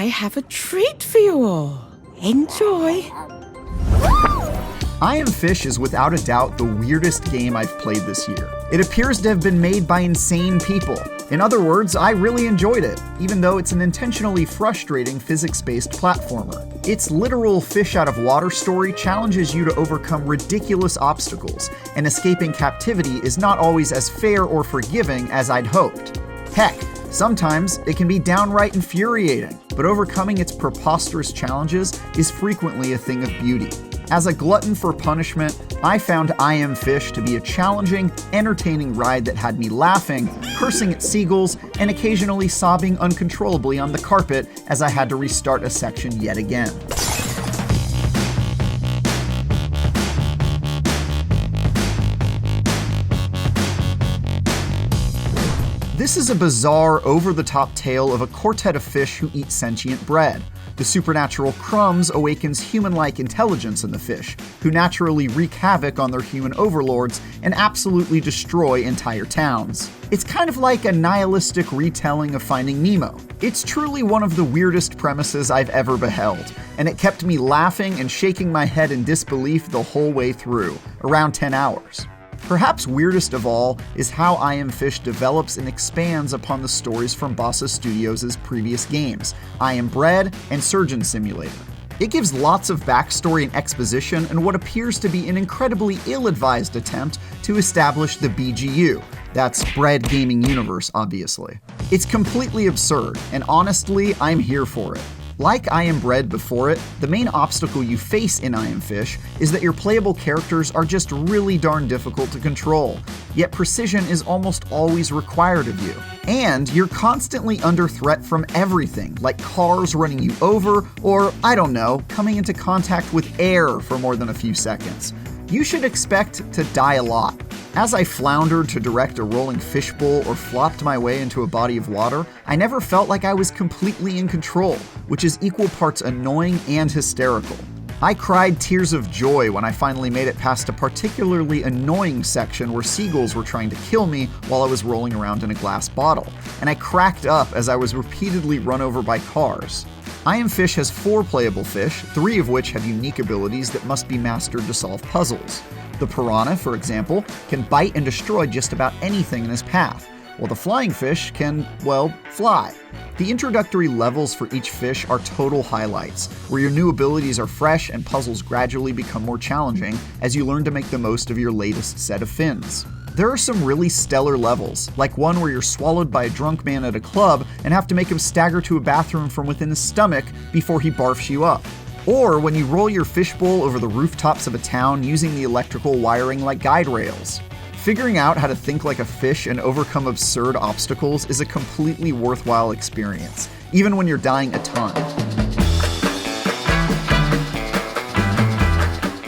have a treat for you all. Enjoy. I Am Fish is without a doubt the weirdest game I've played this year. It appears to have been made by insane people. In other words, I really enjoyed it, even though it's an intentionally frustrating physics-based platformer. Its literal fish-out-of-water story challenges you to overcome ridiculous obstacles, and escaping captivity is not always as fair or forgiving as I'd hoped. Heck, sometimes it can be downright infuriating, but overcoming its preposterous challenges is frequently a thing of beauty. As a glutton for punishment, I found I Am Fish to be a challenging, entertaining ride that had me laughing, cursing at seagulls, and occasionally sobbing uncontrollably on the carpet as I had to restart a section yet again. This is a bizarre, over-the-top tale of a quartet of fish who eat sentient bread. The supernatural Crumbs awakens human-like intelligence in the fish, who naturally wreak havoc on their human overlords and absolutely destroy entire towns. It's kind of like a nihilistic retelling of Finding Nemo. It's truly one of the weirdest premises I've ever beheld, and it kept me laughing and shaking my head in disbelief the whole way through, around 10 hours. Perhaps weirdest of all is how I Am Fish develops and expands upon the stories from Bossa Studios' previous games, I Am Bread and Surgeon Simulator. It gives lots of backstory and exposition in what appears to be an incredibly ill-advised attempt to establish the BGU. That's Bread Gaming Universe, obviously. It's completely absurd, and honestly, I'm here for it. Like I Am Bread before it, the main obstacle you face in I Am Fish is that your playable characters are just really darn difficult to control, yet precision is almost always required of you. And you're constantly under threat from everything, like cars running you over, or, I don't know, coming into contact with air for more than a few seconds. You should expect to die a lot. As I floundered to direct a rolling fishbowl or flopped my way into a body of water, I never felt like I was completely in control, which is equal parts annoying and hysterical. I cried tears of joy when I finally made it past a particularly annoying section where seagulls were trying to kill me while I was rolling around in a glass bottle, and I cracked up as I was repeatedly run over by cars. I Am Fish has 4 playable fish, 3 of which have unique abilities that must be mastered to solve puzzles. The piranha, for example, can bite and destroy just about anything in his path, while the flying fish can, well, fly. The introductory levels for each fish are total highlights, where your new abilities are fresh and puzzles gradually become more challenging as you learn to make the most of your latest set of fins. There are some really stellar levels, like one where you're swallowed by a drunk man at a club and have to make him stagger to a bathroom from within his stomach before he barfs you up. Or when you roll your fishbowl over the rooftops of a town using the electrical wiring like guide rails. Figuring out how to think like a fish and overcome absurd obstacles is a completely worthwhile experience, even when you're dying a ton.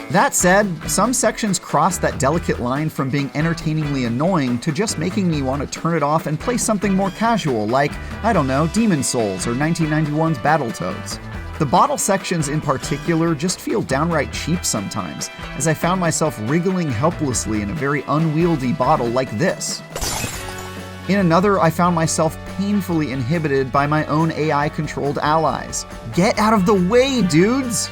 That said, some sections cross that delicate line from being entertainingly annoying to just making me want to turn it off and play something more casual like, I don't know, Demon Souls or 1991's Battletoads. The bottle sections in particular just feel downright cheap sometimes, as I found myself wriggling helplessly in a very unwieldy bottle like this. In another, I found myself painfully inhibited by my own AI-controlled allies. Get out of the way, dudes!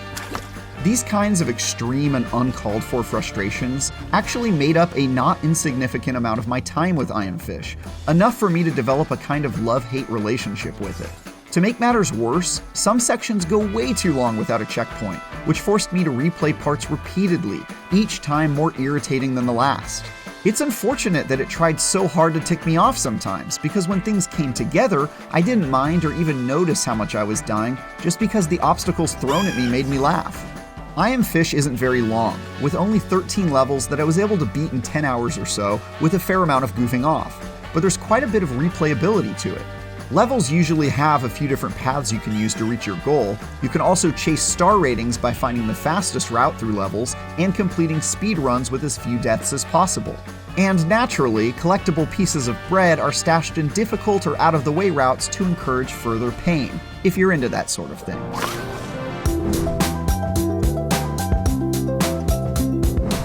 These kinds of extreme and uncalled-for frustrations actually made up a not insignificant amount of my time with I Am Fish, enough for me to develop a kind of love-hate relationship with it. To make matters worse, some sections go way too long without a checkpoint, which forced me to replay parts repeatedly, each time more irritating than the last. It's unfortunate that it tried so hard to tick me off sometimes, because when things came together, I didn't mind or even notice how much I was dying, just because the obstacles thrown at me made me laugh. I Am Fish isn't very long, with only 13 levels that I was able to beat in 10 hours or so, with a fair amount of goofing off, but there's quite a bit of replayability to it. Levels usually have a few different paths you can use to reach your goal. You can also chase star ratings by finding the fastest route through levels and completing speed runs with as few deaths as possible. And naturally, collectible pieces of bread are stashed in difficult or out-of-the-way routes to encourage further pain, if you're into that sort of thing.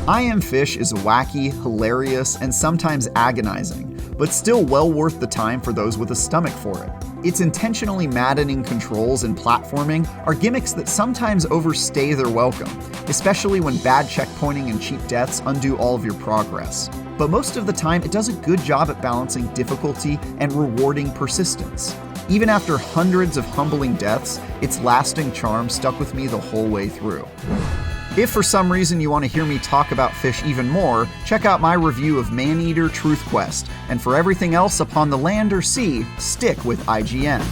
I Am Fish is wacky, hilarious, and sometimes agonizing, but still well worth the time for those with a stomach for it. Its intentionally maddening controls and platforming are gimmicks that sometimes overstay their welcome, especially when bad checkpointing and cheap deaths undo all of your progress. But most of the time, it does a good job at balancing difficulty and rewarding persistence. Even after hundreds of humbling deaths, its lasting charm stuck with me the whole way through. If for some reason you want to hear me talk about fish even more, check out my review of Maneater Truth Quest, and for everything else upon the land or sea, stick with IGN.